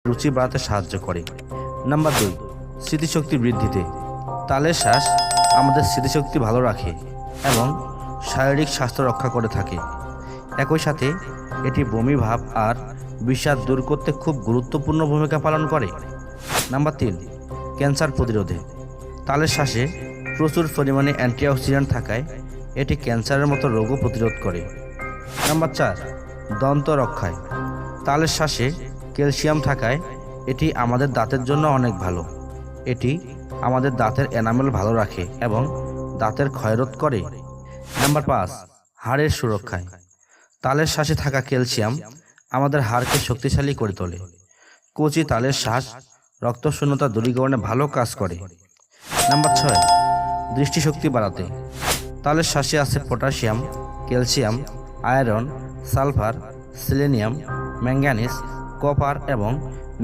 রুচি বাড়াতে সাহায্য করে। নাম্বার 2, স্মৃতিশক্তি বৃদ্ধিতে। তালের শাঁস আমাদের স্মৃতিশক্তি ভালো রাখে এবং শারীরিক স্বাস্থ্য রক্ষা করে থাকে। একই সাথে এটি বমি ভাব আর বিষাদ দূর করতে খুব গুরুত্বপূর্ণ ভূমিকা পালন করে। নাম্বার 3, ক্যান্সার প্রতিরোধে। তালের শাঁসে প্রচুর পরিমাণে অ্যান্টিঅক্সিডেন্ট থাকায় এটি ক্যান্সারের মতো রোগও প্রতিরোধ করে। নাম্বার 4, দন্ত রক্ষায়। তালের শাঁসে ক্যালসিয়াম থাকায় এটি আমাদের দাঁতের জন্য অনেক ভালো। এটি আমাদের দাঁতের এনামেল ভালো রাখে এবং দাঁতের ক্ষয়রোধ করে। নাম্বার 5, হাড়ের সুরক্ষায়। তালের শাঁসে থাকা ক্যালসিয়াম আমাদের হাড়কে শক্তিশালী করে তোলে। কচি তালের শাঁস রক্তশূন্যতা দূরীকরণে ভালো কাজ করে। নাম্বার 6, দৃষ্টিশক্তি বাড়াতে। তালের শাঁসে আছে potassium, calcium, iron, sulphur, selenium, manganese, copper এবং